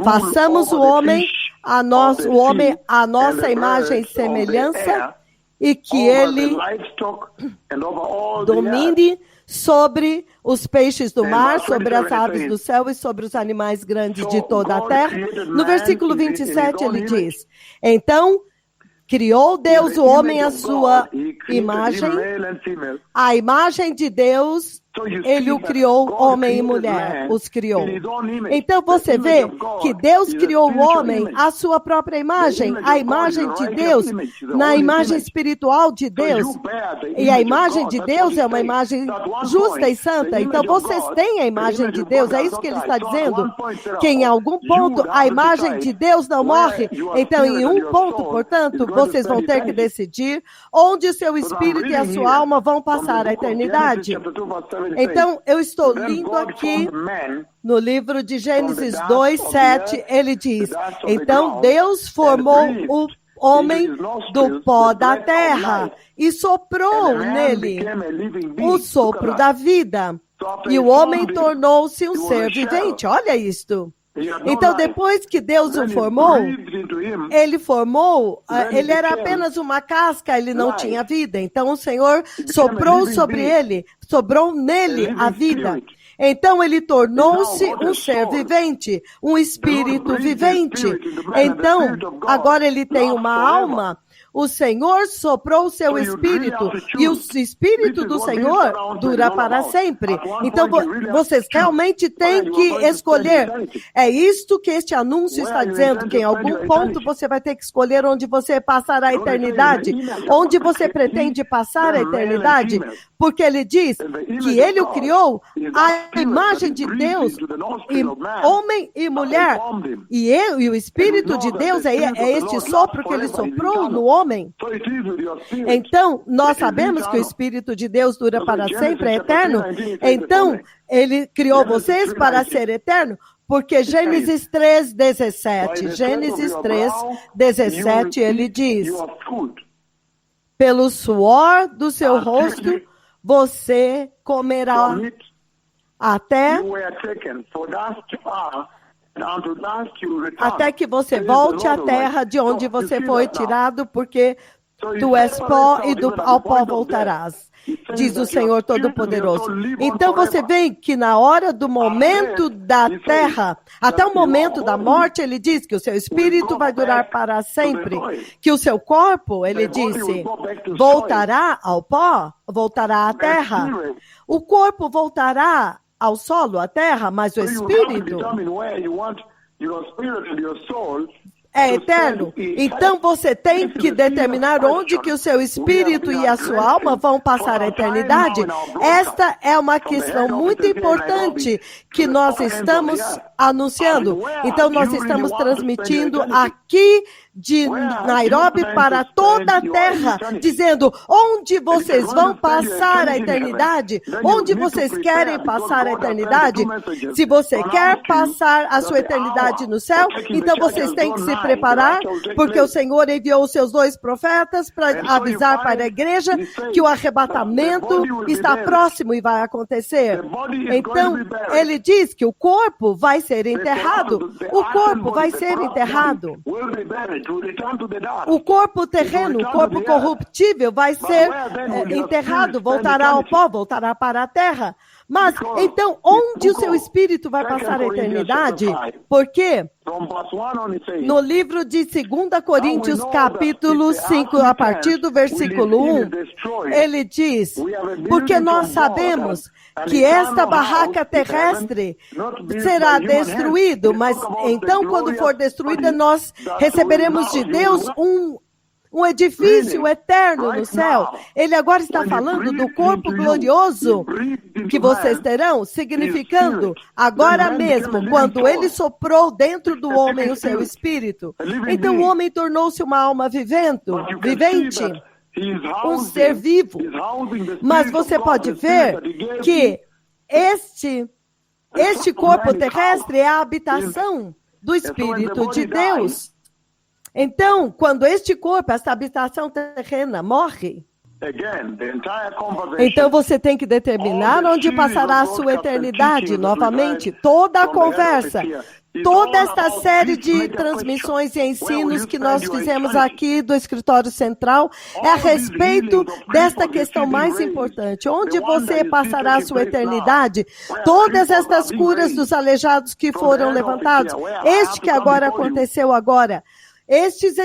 façamos o homem a nossa imagem e semelhança, e que ele domine sobre os peixes do mar, sobre as aves do céu e sobre os animais grandes de toda a terra. No versículo 27 ele diz, então criou Deus o homem à sua imagem, a imagem de Deus, ele o criou, homem e mulher, os criou. Então você vê que Deus criou o homem à sua própria imagem, a imagem de Deus, na imagem espiritual de Deus. E a imagem de Deus é uma imagem justa e santa. Então vocês têm a imagem de Deus, é isso que ele está dizendo, que em algum ponto a imagem de Deus não morre. Então em um ponto, portanto, vocês vão ter que decidir onde o seu espírito e a sua alma vão passar a eternidade. Então, eu estou lendo aqui no livro de Gênesis 2:7, ele diz, então Deus formou o homem do pó da terra e soprou nele o sopro da vida, e o homem tornou-se um ser vivente. Olha isto. Então, depois que Deus o formou, ele era apenas uma casca, ele não tinha vida. Então, o Senhor soprou sobre ele, soprou nele a vida. Então, ele tornou-se um ser vivente, um espírito vivente. Então, agora ele tem uma alma. O Senhor soprou o seu espírito, e o espírito do Senhor dura para sempre. Então, vocês realmente têm que escolher. É isto que este anúncio está dizendo, que em algum ponto você vai ter que escolher onde você passará a eternidade, onde você pretende passar a eternidade, porque ele diz que ele o criou à imagem de Deus, homem e mulher, e o Espírito de Deus é este sopro que ele soprou no homem. Então, nós sabemos que o Espírito de Deus dura para sempre, é eterno. Então, ele criou vocês para ser eterno, porque Gênesis 3:17, ele diz, pelo suor do seu rosto, você comerá até que você volte à terra de onde você foi tirado, porque tu és pó e ao pó voltarás, diz o Senhor Todo-Poderoso. Então você vê que na hora do momento da terra, até o momento da morte, ele diz que o seu espírito vai durar para sempre, que o seu corpo, ele disse, voltará ao pó, voltará à terra. O corpo voltará ao solo, à terra, mas o espírito é eterno. Então você tem que determinar onde que o seu espírito e a sua alma vão passar a eternidade. Esta é uma questão muito importante que nós estamos anunciando. Então nós estamos transmitindo aqui de Nairobi para toda a terra, dizendo onde vocês vão passar a eternidade, onde vocês querem passar a eternidade. Se você quer passar a sua eternidade no céu, então vocês têm que se preparar, porque o Senhor enviou os seus 2 profetas para avisar para a igreja que o arrebatamento está próximo e vai acontecer. Então, ele diz que o corpo vai ser enterrado. O corpo vai ser enterrado. O corpo terreno, o corpo corruptível vai ser enterrado, voltará ao pó, voltará para a terra. Mas, então, onde o seu espírito vai passar a eternidade? Porque no livro de 2 Coríntios, capítulo 5, a partir do versículo 1, ele diz, porque nós sabemos que esta barraca terrestre será destruída, mas então, quando for destruída, nós receberemos de Deus um edifício eterno no céu. Ele agora está falando do corpo glorioso que vocês terão, significando agora mesmo, quando ele soprou dentro do homem o seu espírito. Então o homem tornou-se uma alma vivente, um ser vivo. Mas você pode ver que este corpo terrestre é a habitação do Espírito de Deus. Então, quando este corpo, essa habitação terrena morre, então você tem que determinar onde passará a sua eternidade novamente. Toda a conversa, toda esta série de transmissões e ensinos que nós fizemos aqui do Escritório Central é a respeito desta questão mais importante. Onde você passará a sua eternidade? Todas estas curas dos aleijados que foram levantados, este que agora aconteceu agora, estes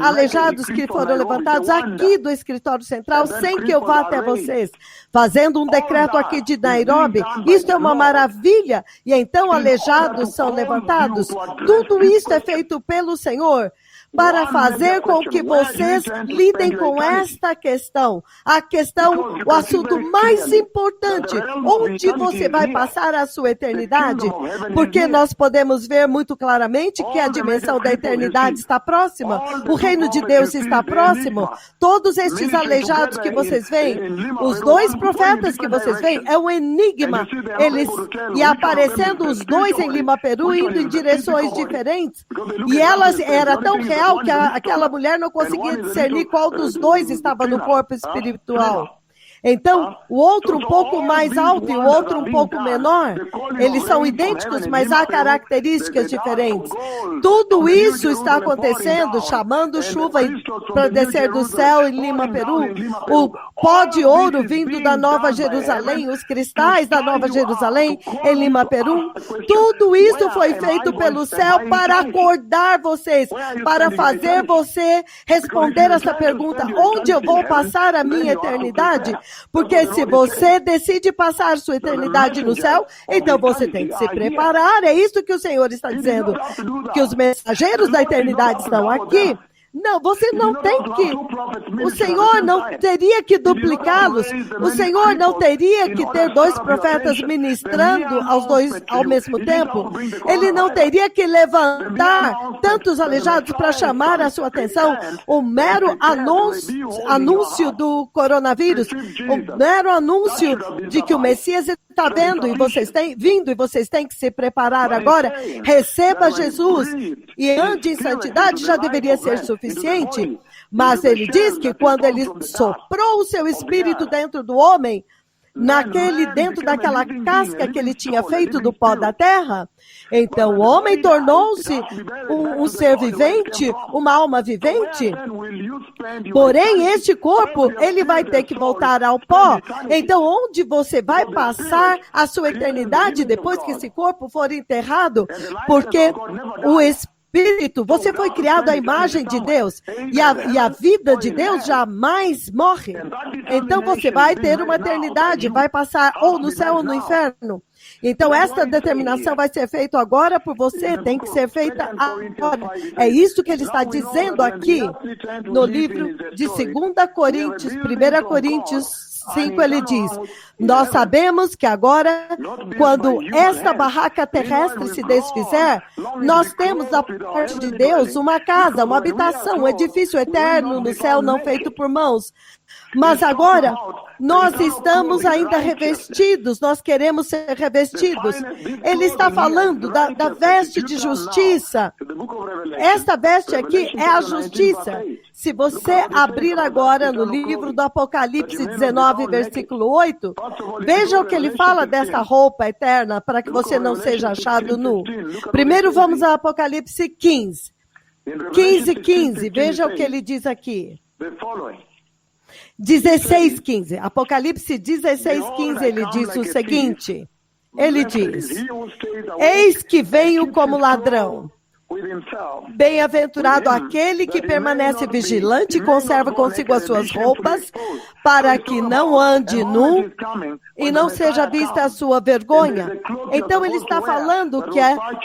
aleijados que foram levantados aqui do Escritório Central, sem que eu vá até vocês, fazendo um decreto aqui de Nairobi, isto é uma maravilha, e então aleijados são levantados. Tudo isso é feito pelo Senhor, para fazer com que vocês lidem com esta questão. A questão, o assunto mais importante, onde você vai passar a sua eternidade, porque nós podemos ver muito claramente que a dimensão da eternidade está próxima, o reino de Deus está próximo. Todos estes aleijados que vocês veem, os dois profetas que vocês veem, é um enigma. Eles, e aparecendo os dois em Lima, Peru, indo em direções diferentes, e elas era tão real que aquela mulher não conseguia discernir qual dos dois estava no corpo espiritual. Então, o outro um pouco mais alto e o outro um pouco menor, eles são idênticos, mas há características diferentes. Tudo isso está acontecendo, chamando chuva para descer do céu em Lima, Peru, o pó de ouro vindo da Nova Jerusalém, os cristais da Nova Jerusalém em Lima, Peru. Tudo isso foi feito pelo céu para acordar vocês, para fazer você responder essa pergunta: onde eu vou passar a minha eternidade? Porque se você decide passar sua eternidade no céu, então você tem que se preparar. É isso que o Senhor está dizendo, que os mensageiros da eternidade estão aqui. Não, você não tem que... O Senhor não teria que duplicá-los. O Senhor não teria que ter dois profetas ministrando aos dois ao mesmo tempo. Ele não teria que levantar tantos aleijados para chamar a sua atenção. O mero anúncio do coronavírus, o mero anúncio de que o Messias está vindo e vocês têm que se preparar agora. Receba Jesus e ande em santidade, já deveria ser suficiente. Mas ele diz que quando ele soprou o seu espírito dentro do homem, dentro daquela casca que ele tinha feito do pó da terra, então o homem tornou-se um ser vivente, uma alma vivente. Porém, este corpo, ele vai ter que voltar ao pó. Então, onde você vai passar a sua eternidade depois que esse corpo for enterrado? Porque o Espírito, você foi criado à imagem de Deus, e a vida de Deus jamais morre. Então você vai ter uma eternidade, vai passar ou no céu ou no inferno. Então esta determinação vai ser feita agora por você, tem que ser feita agora. É isso que ele está dizendo aqui no livro de 2 Coríntios, 1 Coríntios 5, ele diz: nós sabemos que agora, quando esta barraca terrestre se desfizer, nós temos da parte de Deus uma casa, uma habitação, um edifício eterno no céu não feito por mãos. Mas agora, nós estamos ainda revestidos, nós queremos ser revestidos. Ele está falando da veste de justiça. Esta veste aqui é a justiça. Se você abrir agora no livro do Apocalipse 19, versículo 8, veja o que ele fala dessa roupa eterna, para que você não seja achado nu. Primeiro vamos a Apocalipse 15. 15, veja o que ele diz aqui. 16:15. Apocalipse 16:15, ele diz o seguinte. Ele diz: eis que venho como ladrão. Bem-aventurado aquele que permanece vigilante e conserva consigo as suas roupas, para que não ande nu e não seja vista a sua vergonha. Então ele está falando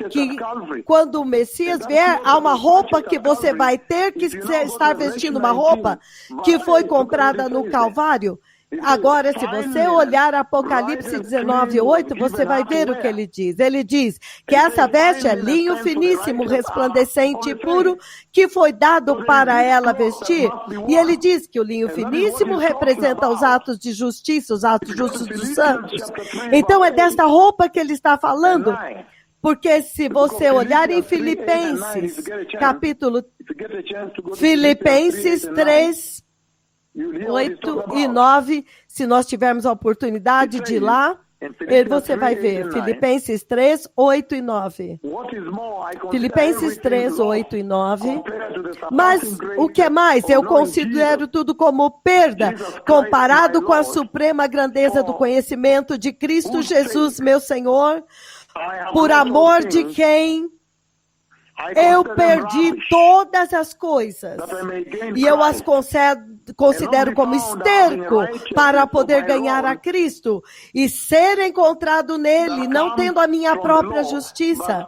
que quando o Messias vier, há uma roupa que você vai ter que estar vestindo, uma roupa que foi comprada no Calvário. Agora, se você olhar Apocalipse 19:8, você vai ver o que ele diz. Ele diz que essa veste é linho finíssimo, resplandecente e puro, que foi dado para ela vestir. E ele diz que o linho finíssimo representa os atos de justiça, os atos justos dos santos. Então, é desta roupa que ele está falando. Porque se você olhar em Filipenses, Filipenses 3, 8 e 9, se nós tivermos a oportunidade de ir lá, Você vai ver Filipenses 3, 8 e 9. Filipenses 3, 8 e 9. Mas o que é mais? Eu considero tudo como perda, comparado com a suprema grandeza do conhecimento de Cristo Jesus, meu Senhor, por amor de quem eu perdi todas as coisas e eu as considero como esterco para poder ganhar a Cristo e ser encontrado nele, não tendo a minha própria justiça,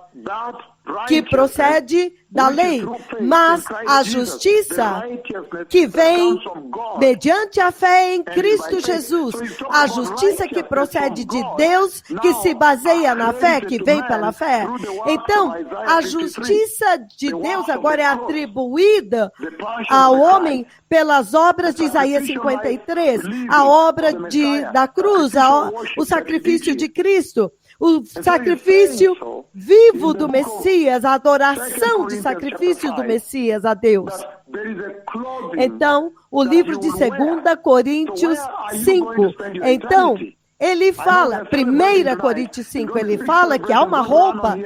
que procede da lei, mas a justiça que vem mediante a fé em Cristo Jesus, a justiça que procede de Deus, que se baseia na fé, que vem pela fé. Então, a justiça de Deus agora é atribuída ao homem pelas obras de Isaías 53, a obra da cruz, o sacrifício de Cristo. O sacrifício vivo do Messias, a adoração de sacrifício do Messias a Deus. Então, o livro de 2 Coríntios 5. Então, ele fala, 1 Coríntios 5, ele fala que há uma roupa,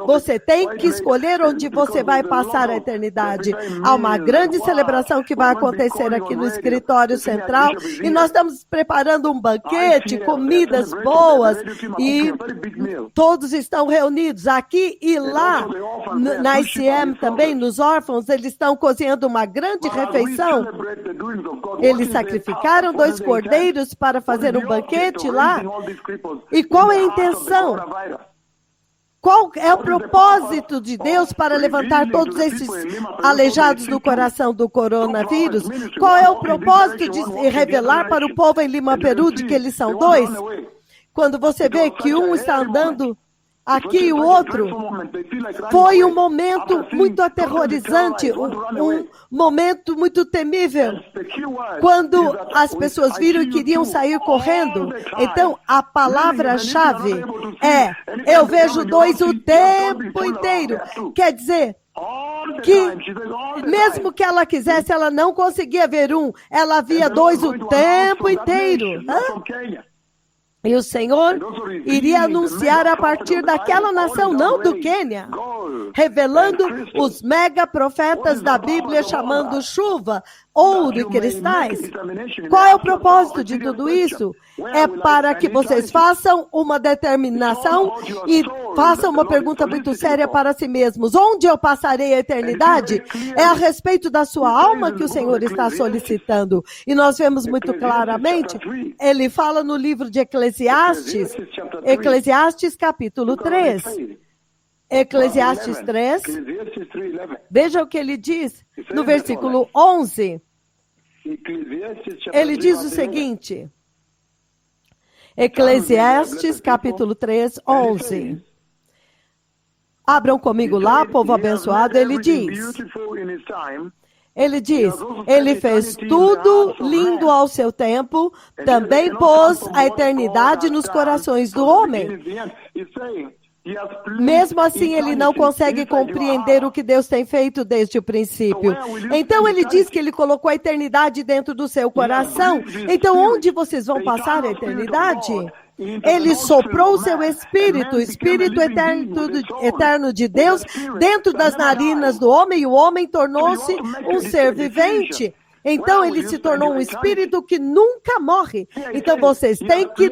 você tem que escolher onde você vai passar a eternidade. Há uma grande celebração que vai acontecer aqui no escritório central e nós estamos preparando um banquete, comidas boas e todos estão reunidos aqui e lá, na ICM também, nos órfãos, eles estão cozinhando uma grande refeição. Eles sacrificaram 2 cordeiros para fazer um banquete lá. E qual é a intenção? Qual é o propósito de Deus para levantar todos esses aleijados do coração do coronavírus? Qual é o propósito de revelar para o povo em Lima, Peru, de que eles são 2? Quando você vê que um está andando aqui e o outro, foi um momento muito aterrorizante, um momento muito temível, quando as pessoas viram e queriam sair correndo. Então, a palavra-chave é, eu vejo 2 o tempo inteiro. Quer dizer, que mesmo que ela quisesse, ela não conseguia ver 1, ela via 2 o tempo inteiro. E o Senhor iria anunciar a partir daquela nação, não do Quênia, revelando os mega profetas da Bíblia, chamando chuva, ouro e cristais. Qual é o propósito de tudo isso? É para que vocês façam uma determinação e façam uma pergunta muito séria para si mesmos. Onde eu passarei a eternidade? É a respeito da sua alma que o Senhor está solicitando. E nós vemos muito claramente, ele fala no livro de Eclesiastes capítulo 3. Eclesiastes 3, veja o que ele diz no versículo 11. Ele diz o seguinte, Eclesiastes capítulo 3, 11. Abram comigo lá, povo abençoado, ele diz, ele fez tudo lindo ao seu tempo, também pôs a eternidade nos corações do homem. Mesmo assim, ele não consegue compreender o que Deus tem feito desde o princípio. Então, ele diz que ele colocou a eternidade dentro do seu coração. Então, onde vocês vão passar a eternidade? Ele soprou o seu espírito, o espírito eterno de Deus, dentro das narinas do homem, e o homem tornou-se um ser vivente. Então, ele se tornou um espírito que nunca morre. Então, vocês têm que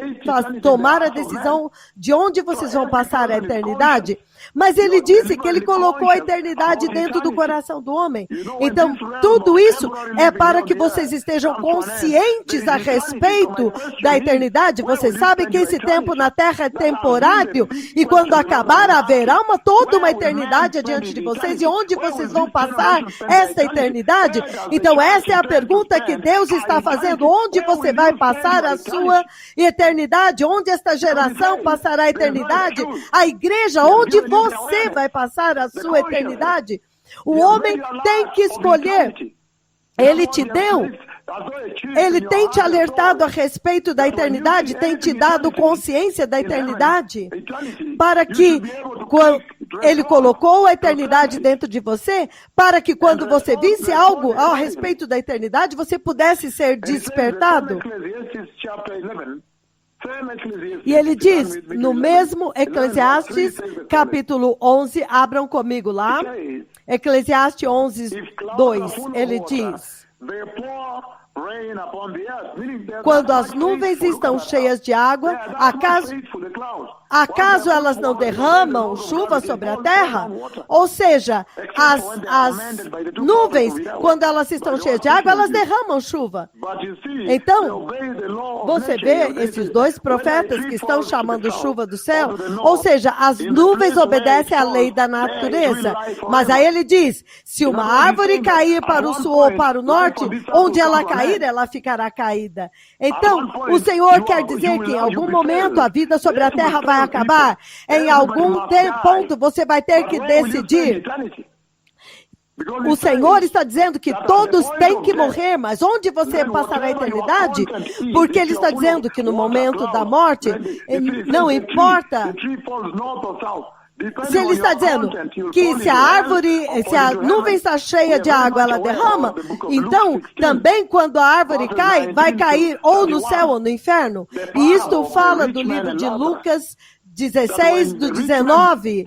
tomar a decisão de onde vocês vão passar a eternidade. Mas ele disse que ele colocou a eternidade dentro do coração do homem. Então, tudo isso é para que vocês estejam conscientes a respeito da eternidade. Vocês sabem que esse tempo na Terra é temporário e quando acabar haverá toda uma eternidade adiante de vocês. E onde vocês vão passar esta eternidade? Então, essa é a pergunta que Deus está fazendo. Onde você vai passar a sua eternidade? Onde esta geração passará a eternidade? A igreja, onde você vai passar a sua eternidade? O homem tem que escolher. Ele te deu. Ele tem te alertado a respeito da eternidade, tem te dado consciência da eternidade, para que ele colocou a eternidade dentro de você, para que quando você visse algo a respeito da eternidade, você pudesse ser despertado. E ele diz, no mesmo Eclesiastes, capítulo 11, abram comigo lá, Eclesiastes 11, 2, ele diz: quando as nuvens estão cheias de água, acaso elas não derramam chuva sobre a terra? Ou seja, as nuvens, quando elas estão cheias de água, elas derramam chuva. Então, você vê esses dois profetas que estão chamando chuva do céu, ou seja, as nuvens obedecem à lei da natureza. Mas aí ele diz, se uma árvore cair para o sul ou para o norte, onde ela cair, ela ficará caída. Então, o Senhor quer dizer que em algum momento a vida sobre a terra vai acabar. Em algum ponto você vai ter que decidir. O Senhor está dizendo que todos têm que morrer, mas onde você passará a eternidade? Porque Ele está dizendo que no momento da morte, não importa. Se ele está dizendo que se a nuvem está cheia de água, ela derrama, então também quando a árvore cai, vai cair ou no céu ou no inferno. E isto fala do livro de Lucas 16, do 19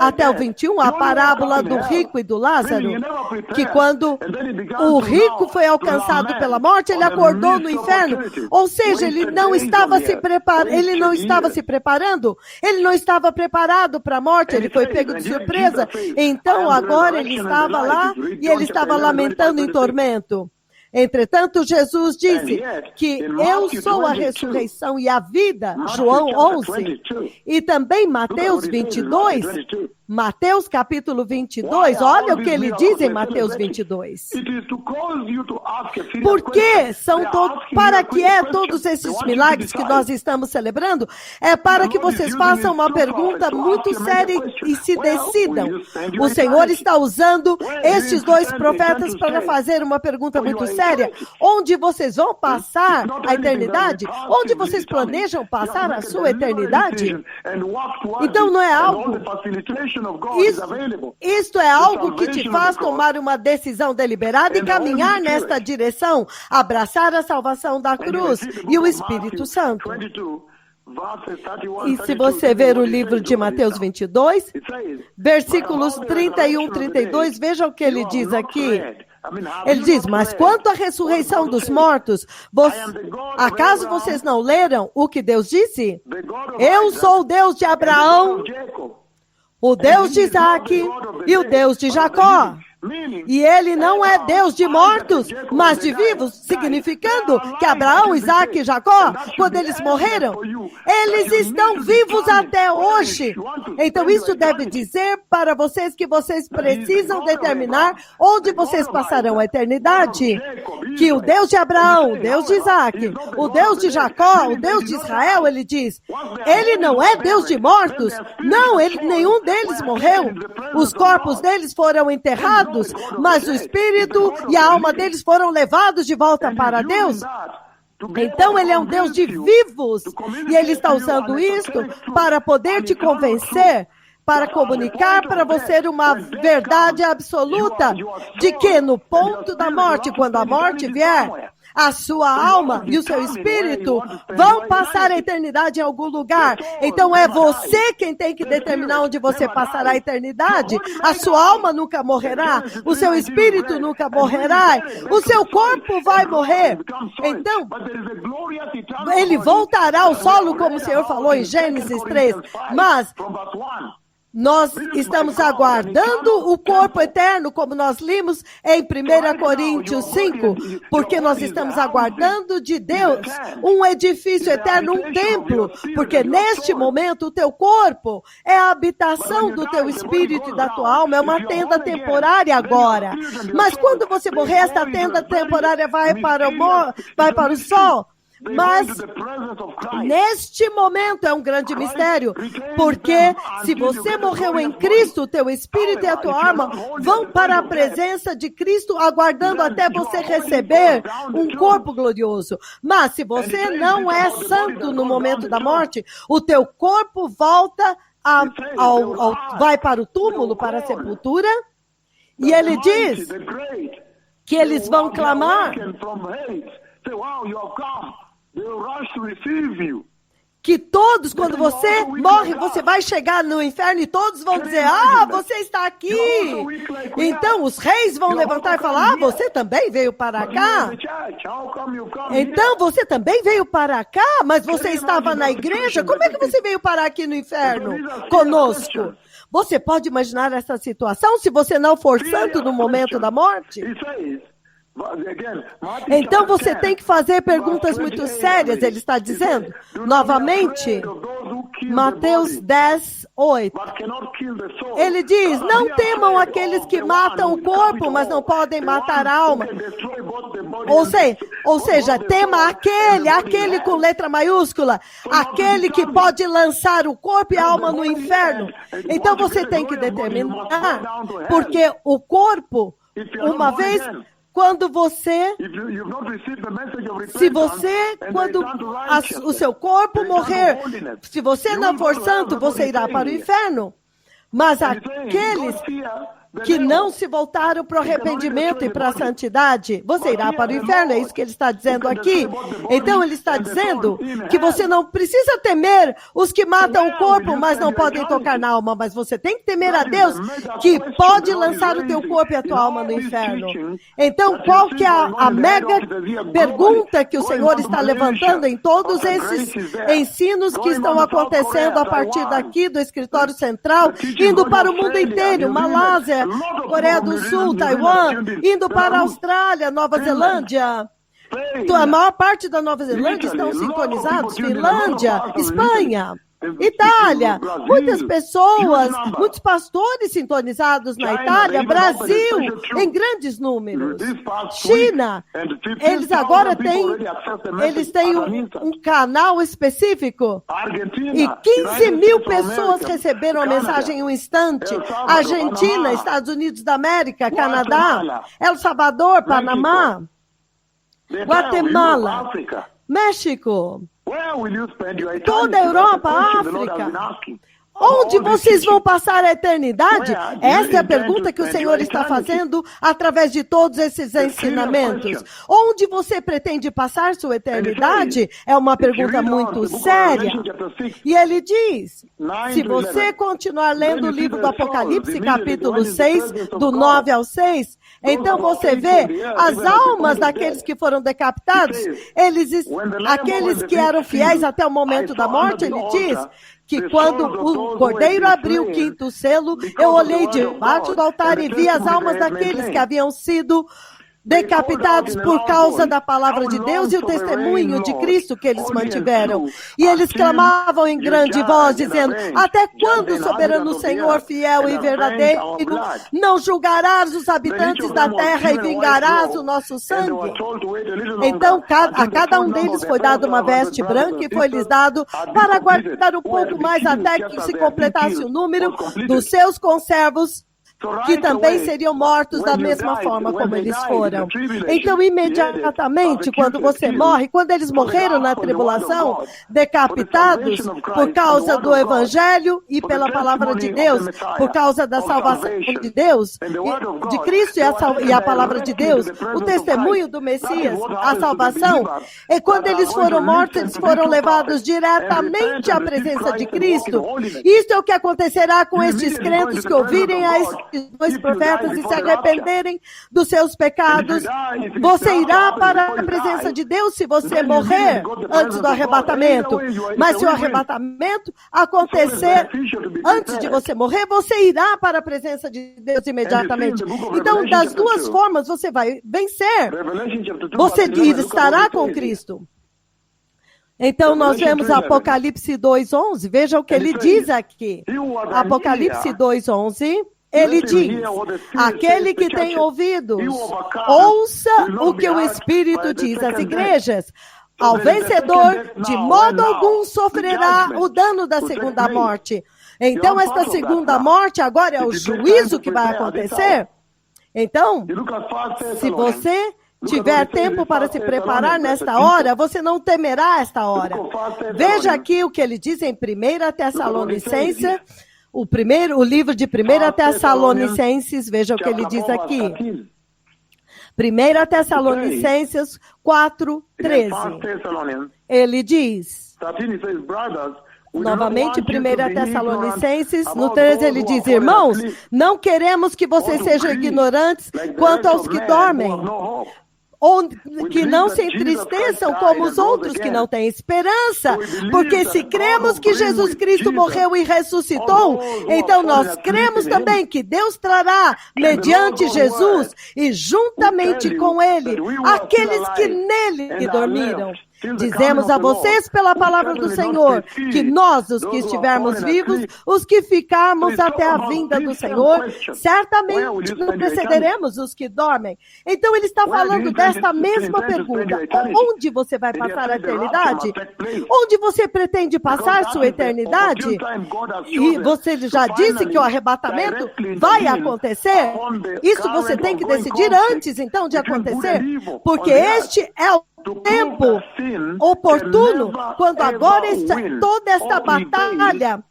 até o 21, a parábola do rico e do Lázaro, que quando o rico foi alcançado pela morte, ele acordou no inferno, ou seja, ele não estava se preparando, ele não estava preparado para a morte, ele foi pego de surpresa, então agora ele estava lá e ele estava lamentando em tormento. Entretanto, Jesus disse que eu sou a ressurreição e a vida, João 11, e também Mateus 22, Mateus capítulo 22, olha o que ele diz em Mateus 22. Por que para que todos esses milagres que nós estamos celebrando? É para que vocês façam uma pergunta muito séria e se decidam. O Senhor está usando estes dois profetas para fazer uma pergunta muito séria. Onde vocês vão passar a eternidade? Onde vocês planejam passar a sua eternidade? Então não é algo... Isto é algo que te faz tomar uma decisão deliberada e caminhar nesta direção, abraçar a salvação da cruz e o Espírito Santo. E se você ver o livro de Mateus 22, versículos 31 e 32, veja o que ele diz aqui. Ele diz, mas quanto à ressurreição dos mortos, acaso vocês não leram o que Deus disse? Eu sou o Deus de Abraão, o Deus de Isaac e o Deus de Jacó. E ele não é Deus de mortos, mas de vivos, significando que Abraão, Isaac e Jacó, quando eles morreram, eles estão vivos até hoje. Então isso deve dizer para vocês que vocês precisam determinar onde vocês passarão a eternidade. Que o Deus de Abraão, o Deus de Isaac, o Deus de Jacó, o Deus de Israel, ele diz, ele não é Deus de mortos. Não, nenhum deles morreu. Os corpos deles foram enterrados, mas o espírito e a alma deles foram levados de volta para Deus. Então ele é um Deus de vivos e ele está usando isto para poder te convencer, para comunicar para você uma verdade absoluta de que no ponto da morte, quando a morte vier, a sua alma e o seu espírito vão passar a eternidade em algum lugar. Então é você quem tem que determinar onde você passará a eternidade. A sua alma nunca morrerá, o seu espírito nunca morrerá, o seu corpo vai morrer. Então, ele voltará ao solo, como o Senhor falou em Gênesis 3, mas nós estamos aguardando o corpo eterno, como nós limos em 1 Coríntios 5, porque nós estamos aguardando de Deus um edifício eterno, um templo, porque neste momento o teu corpo é a habitação do teu espírito e da tua alma, é uma tenda temporária agora. Mas quando você morrer, esta tenda temporária vai para o sol. Mas neste momento é um grande mistério, porque se você morreu em Cristo, o teu espírito e a tua alma vão para a presença de Cristo, aguardando até você receber um corpo glorioso. Mas se você não é santo no momento da morte, o teu corpo volta vai para o túmulo, para a sepultura, e ele diz que eles vão clamar. que todos, quando você morre, você vai chegar no inferno e todos vão dizer, você está aqui. Então os reis vão levantar e falar, você também veio para cá? Então você também veio para cá, mas você estava na igreja? Como é que você veio parar aqui no inferno conosco? Você pode imaginar essa situação se você não for santo no momento da morte? Então você tem que fazer perguntas muito sérias, ele está dizendo. Novamente, Mateus 10, 8. Ele diz, não temam aqueles que matam o corpo, mas não podem matar a alma. Ou seja, tema aquele com letra maiúscula, aquele que pode lançar o corpo e a alma no inferno. Então você tem que determinar, porque o corpo, uma vez... Quando você, quando o seu corpo morrer, se você não for santo, você irá para o inferno. Mas aqueles que não se voltaram para o arrependimento e para a santidade, você irá para o inferno, é isso que ele está dizendo aqui. Então ele está dizendo que você não precisa temer os que matam o corpo, mas não podem tocar na alma, mas você tem que temer a Deus, que pode lançar o teu corpo e a tua alma no inferno. Então qual que é a mega pergunta que o Senhor está levantando em todos esses ensinos que estão acontecendo a partir daqui do escritório central, indo para o mundo inteiro, Malásia, Coreia do Sul, Taiwan, indo para a Austrália, Nova Zelândia. A maior parte da Nova Zelândia estão sintonizados, Finlândia, Espanha, Itália, muitas pessoas, muitos pastores sintonizados na Itália, Brasil, em grandes números. China, eles agora têm um canal específico e 15 mil pessoas receberam a mensagem em um instante. Argentina, Estados Unidos da América, Canadá, El Salvador, Panamá, Guatemala, México, toda a Europa, África. Onde vocês vão passar a eternidade? Essa é a pergunta que o Senhor está fazendo através de todos esses ensinamentos. Onde você pretende passar sua eternidade? É uma pergunta muito séria. E ele diz, se você continuar lendo o livro do Apocalipse, capítulo 6, do 9 ao 6, então você vê as almas daqueles que foram decapitados, aqueles que eram fiéis até o momento da morte, ele diz que quando o Cordeiro abriu o quinto selo, eu olhei debaixo do altar e vi as almas daqueles que haviam sido decapitados por causa da palavra de Deus e o testemunho de Cristo que eles mantiveram. E eles clamavam em grande voz, dizendo, até quando, soberano Senhor, fiel e verdadeiro, não julgarás os habitantes da terra e vingarás o nosso sangue? Então, a cada um deles foi dado uma veste branca e foi-lhes dado para aguardar um pouco mais até que se completasse o número dos seus conservos, que também seriam mortos da mesma forma como eles foram. Então, imediatamente, quando você morre, quando eles morreram na tribulação, decapitados por causa do Evangelho e pela palavra de Deus, por causa da salvação de Deus, de Cristo e a palavra de Deus, o testemunho do Messias, a salvação, e quando eles foram mortos, eles foram levados diretamente à presença de Cristo. Isto é o que acontecerá com estes crentes que ouvirem a dois profetas e se arrependerem dos seus pecados. Você irá para a presença de Deus se você morrer antes do arrebatamento. Mas se o arrebatamento acontecer antes de você morrer, você irá para a presença de Deus imediatamente. Então, das duas formas, você vai vencer. Você estará com Cristo. Então, nós vemos Apocalipse 2:11. Veja o que ele diz aqui. Apocalipse 2:11. Ele diz, aquele que tem ouvidos, ouça o que o Espírito diz às igrejas. Ao vencedor, de modo algum, sofrerá o dano da segunda morte. Então, esta segunda morte agora é o juízo que vai acontecer. Então, se você tiver tempo para se preparar nesta hora, você não temerá esta hora. Veja aqui o que ele diz em 1 Tessalonicenses, o livro de 1 Tessalonicenses, veja o que ele diz aqui. 1 Tessalonicenses 4:13. Ele diz, Novamente, 1 Tessalonicenses, no 13, ele diz: irmãos, não queremos que vocês sejam ignorantes quanto aos que dormem, ou que não se entristeçam como os outros que não têm esperança, porque se cremos que Jesus Cristo morreu e ressuscitou, então nós cremos também que Deus trará, mediante Jesus e juntamente com Ele, aqueles que nele dormiram. Dizemos a vocês pela palavra do Senhor, que nós, os que estivermos vivos, os que ficarmos até a vinda do Senhor, certamente não precederemos os que dormem. Então ele está falando desta mesma pergunta: onde você vai passar a eternidade? Onde você pretende passar sua eternidade? E você já disse que o arrebatamento vai acontecer? Isso você tem que decidir antes, então, de acontecer, porque este é o tempo oportuno, quando agora toda esta batalha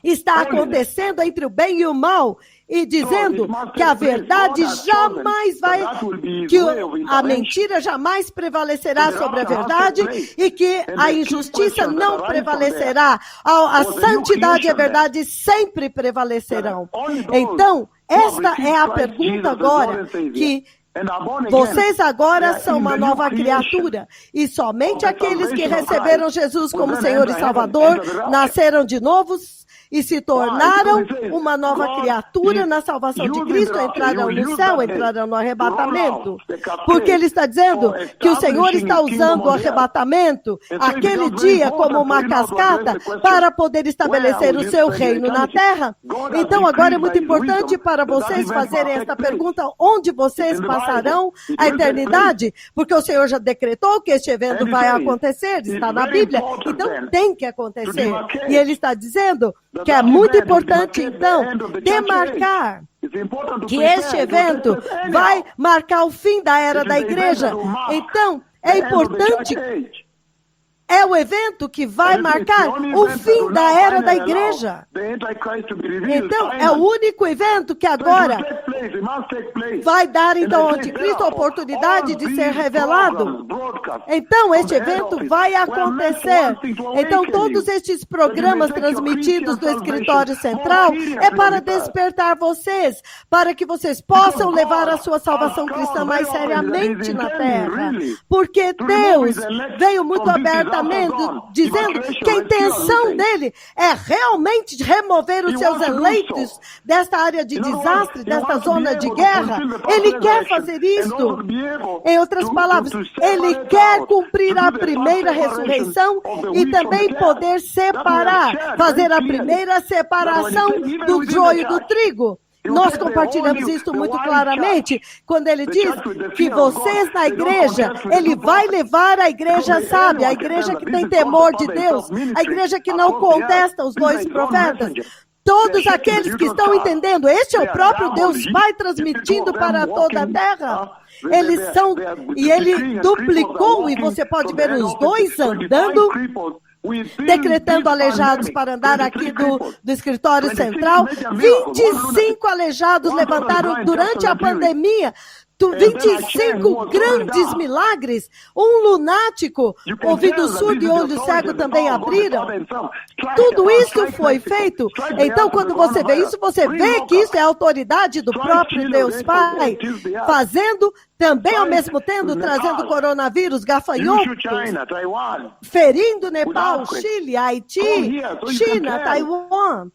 está acontecendo entre o bem e o mal, e dizendo que a verdade jamais vai, que a mentira jamais prevalecerá sobre a verdade e que a injustiça não prevalecerá. A santidade e a verdade sempre prevalecerão. Então, esta é a pergunta agora, que vocês agora são uma nova criatura, e somente aqueles que receberam Jesus como Senhor e Salvador, nasceram de novo e se tornaram uma nova criatura na salvação de Cristo, entrarão no céu, entrarão no arrebatamento. Porque ele está dizendo que o Senhor está usando o arrebatamento, aquele dia, como uma cascata, para poder estabelecer o seu reino na terra. Então agora é muito importante para vocês fazerem esta pergunta: onde vocês passarão a eternidade? Porque o Senhor já decretou que este evento vai acontecer, está na Bíblia, então tem que acontecer. E ele está dizendo que é muito importante, então, demarcar que este evento vai marcar o fim da era da igreja. Então, é importante, é o evento que vai marcar o fim da era da igreja. Então, é o único evento que agora vai dar, então, ao anticristo a oportunidade de ser revelado. Então, este evento vai acontecer. Então, todos estes programas transmitidos do Escritório Central é para despertar vocês, para que vocês possam levar a sua salvação cristã mais seriamente na terra. Porque Deus veio muito abertamente dizendo que a intenção dele é realmente remover os seus eleitos desta área de desastre, desta zona de guerra. Ele quer fazer isto. Em outras palavras, ele quer cumprir a primeira ressurreição e também poder separar, fazer a primeira separação do joio do trigo. Nós compartilhamos isso muito claramente quando ele diz que vocês na igreja, ele vai levar a igreja sábia, a igreja que tem temor de Deus, a igreja que não contesta os dois profetas. Todos aqueles que estão entendendo, este é o próprio Deus Pai transmitindo para toda a terra. Eles são, e ele duplicou, e você pode ver os dois andando, decretando aleijados para andar aqui do escritório central. 25 aleijados levantaram durante a pandemia. 25 grandes milagres. Um lunático, ouvido surdo e olho cego também abriram. Tudo isso foi feito. Então, quando você vê isso, você vê que isso é a autoridade do próprio Deus Pai, fazendo também ao mesmo tempo, trazendo coronavírus, gafanhotos, ferindo Nepal, Chile, Haiti, China, Taiwan,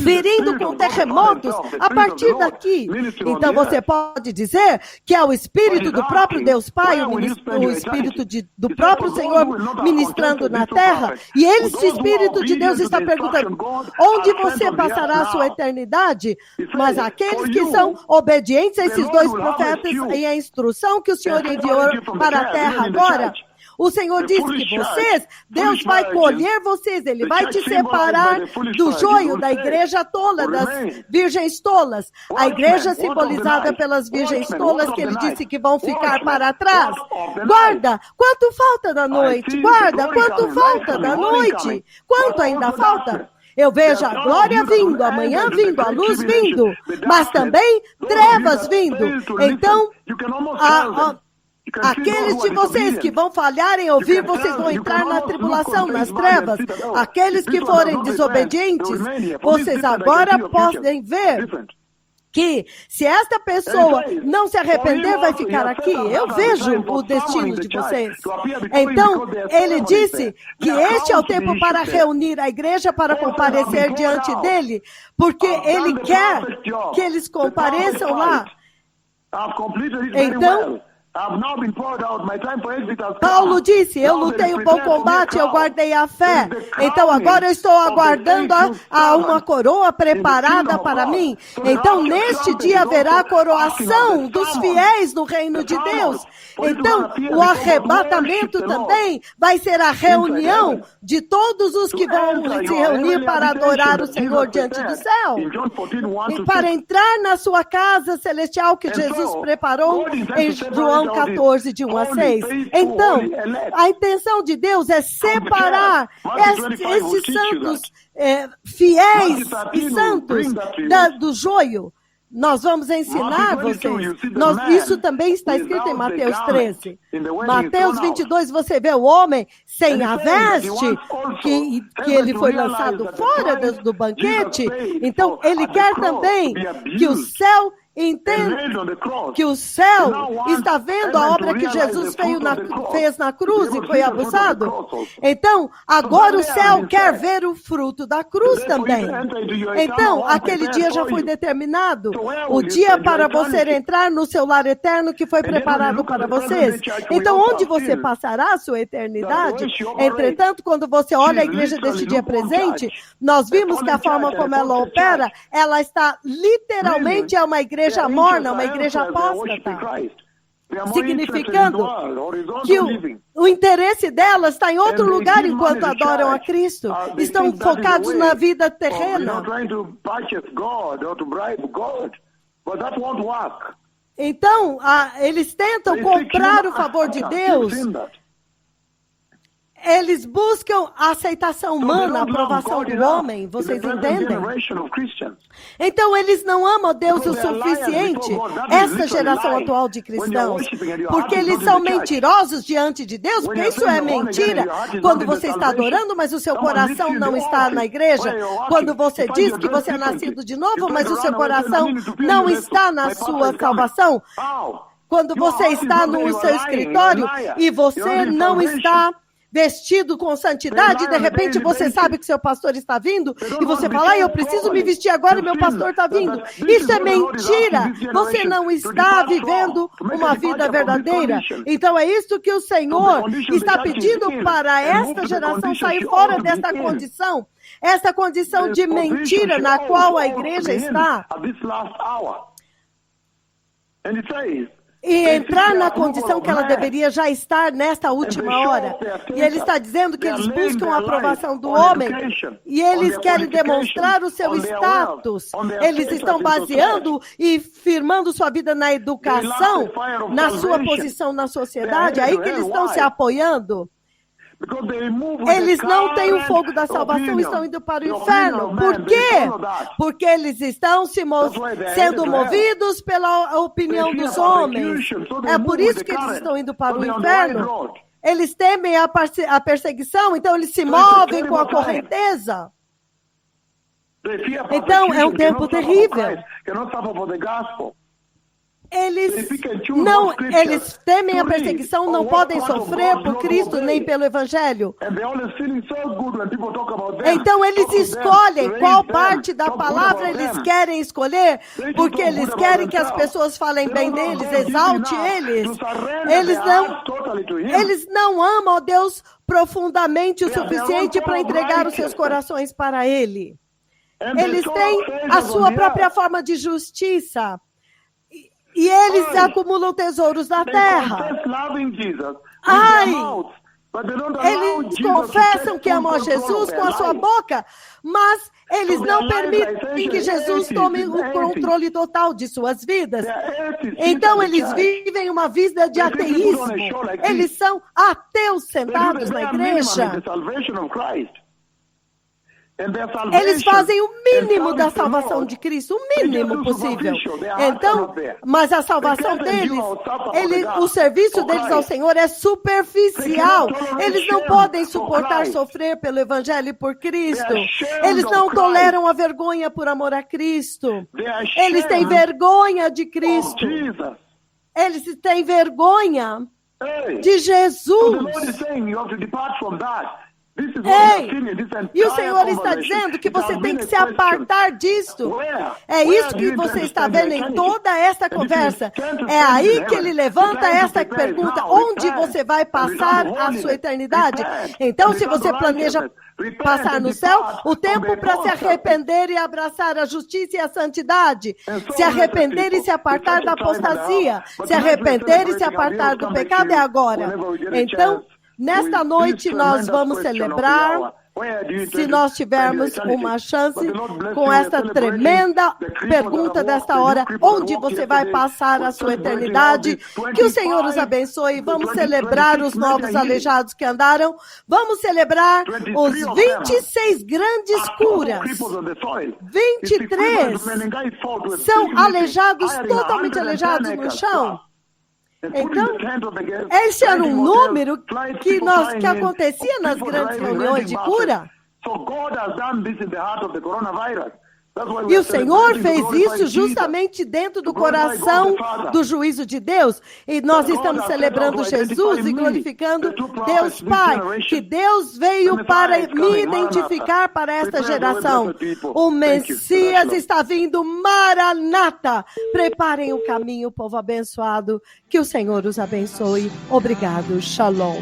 ferindo com terremotos a partir daqui. Então você pode dizer que é o Espírito do próprio Deus Pai, o Espírito do próprio Senhor ministrando na terra, e esse Espírito de Deus está perguntando: onde você passará a sua eternidade? Mas aqueles que são obedientes a esses dois profetas e a instrução que o Senhor enviou para a terra agora, o Senhor diz que vocês, Deus vai colher vocês, Ele vai te separar do joio da igreja tola, das virgens tolas. A igreja simbolizada pelas virgens tolas, que Ele disse que vão ficar para trás. Guarda, quanto falta da noite? Guarda, quanto falta da noite? Quanto ainda falta? Eu vejo a glória vindo, a manhã vindo, a luz vindo, mas também trevas vindo. Então, Aqueles de vocês que vão falhar em ouvir, vocês vão entrar na tribulação, nas trevas. Aqueles que forem desobedientes, vocês agora podem ver que se esta pessoa não se arrepender, vai ficar aqui. Eu vejo o destino de vocês. Então, ele disse que este é o tempo para reunir a igreja, para comparecer diante dele, porque ele quer que eles compareçam lá. Então, Paulo disse, eu lutei o bom combate, eu guardei a fé. Então agora eu estou aguardando a uma coroa preparada para mim. Então neste dia haverá a coroação dos fiéis no reino de Deus. Então o arrebatamento também vai ser a reunião de todos os que vão se reunir para adorar o Senhor diante do céu. E para entrar na sua casa celestial que Jesus preparou em João 14, de 1 a 6. Então, a intenção de Deus é separar esses santos fiéis e santos do joio. Nós vamos ensinar vocês. Isso também está escrito em Mateus 13. Mateus 22, você vê o homem sem a veste, que ele foi lançado fora do banquete. Então, ele quer também que o céu entenda que o céu está vendo a obra que Jesus fez na cruz e foi abussado. Então, agora o céu quer ver o fruto da cruz também. Então, aquele dia já foi determinado. O dia para você entrar no seu lar eterno que foi preparado para vocês. Então, onde você passará a sua eternidade? Entretanto, quando você olha a igreja deste dia presente, nós vimos que a forma como ela opera, ela está literalmente uma igreja morna, uma igreja apóstata, significando que o interesse delas está em outro lugar enquanto adoram a Cristo. Estão focados na vida terrena. Então, eles tentam comprar o favor de Deus. Eles buscam a aceitação humana, a aprovação do homem, vocês entendem? Então eles não amam Deus o suficiente, essa geração atual de cristãos, porque eles são mentirosos diante de Deus, porque isso é mentira. Quando você está adorando, mas o seu coração não está na igreja. Quando você diz que você é nascido de novo, mas o seu coração não está na sua salvação. Quando você está no seu escritório e você não está vestido com santidade, de repente você sabe que seu pastor está vindo, e você fala, eu preciso me vestir agora e meu pastor está vindo. Isso é mentira. Você não está vivendo uma vida verdadeira. Então é isso que o Senhor está pedindo para esta geração sair fora desta condição. Essa condição de mentira na qual a igreja está. E entrar na condição que ela deveria já estar nesta última hora. E ele está dizendo que eles buscam a aprovação do homem e eles querem demonstrar o seu status. Eles estão baseando e firmando sua vida na educação, na sua posição na sociedade. É aí que eles estão se apoiando. Eles não têm o fogo da salvação, estão indo para o inferno. Por quê? Porque eles estão sendo movidos pela opinião dos homens. É por isso que eles estão indo para o inferno. Eles temem a perseguição, então eles se movem com a correnteza. Então é um tempo terrível. Eles temem a perseguição, não podem sofrer por Cristo nem pelo Evangelho. Então eles escolhem qual parte da palavra eles querem escolher, porque eles querem que as pessoas falem bem deles, exalte eles. Eles não amam a Deus profundamente o suficiente para entregar os seus corações para Ele. Eles têm a sua própria forma de justiça. E eles acumulam tesouros na terra. Eles confessam que amam a Jesus com a sua boca, mas eles não permitem que Jesus tome o controle total de suas vidas. Então eles vivem uma vida de ateísmo. Eles são ateus sentados na igreja. Eles fazem o mínimo da salvação de Cristo, o mínimo possível. Então, mas a salvação deles, o serviço deles ao Senhor é superficial. Eles não podem suportar sofrer pelo Evangelho e por Cristo. Eles não toleram a vergonha por amor a Cristo. Eles têm vergonha de Cristo. Eles têm vergonha de Jesus. Ei, e o Senhor está dizendo que você tem que se apartar disto. É isso que você está vendo em toda essa conversa. É aí que ele levanta essa pergunta: onde você vai passar a sua eternidade? Então, se você planeja passar no céu, o tempo para se arrepender e abraçar a justiça e a santidade, se arrepender e se apartar da apostasia, se arrepender e se apartar do pecado é agora. Então, nesta noite nós vamos celebrar, se nós tivermos uma chance, com esta tremenda pergunta desta hora: onde você vai passar a sua eternidade? Que o Senhor os abençoe. Vamos celebrar os novos aleijados que andaram. Vamos celebrar os 26 grandes curas. 23 são aleijados, totalmente aleijados no chão. Então, esse era um número que acontecia nas grandes reuniões de cura. E o Senhor fez isso justamente dentro do coração do juízo de Deus. E nós estamos celebrando Jesus e glorificando Deus Pai, que Deus veio para me identificar para esta geração. O Messias está vindo, Maranata. Preparem o caminho, povo abençoado. Que o Senhor os abençoe. Obrigado. Shalom.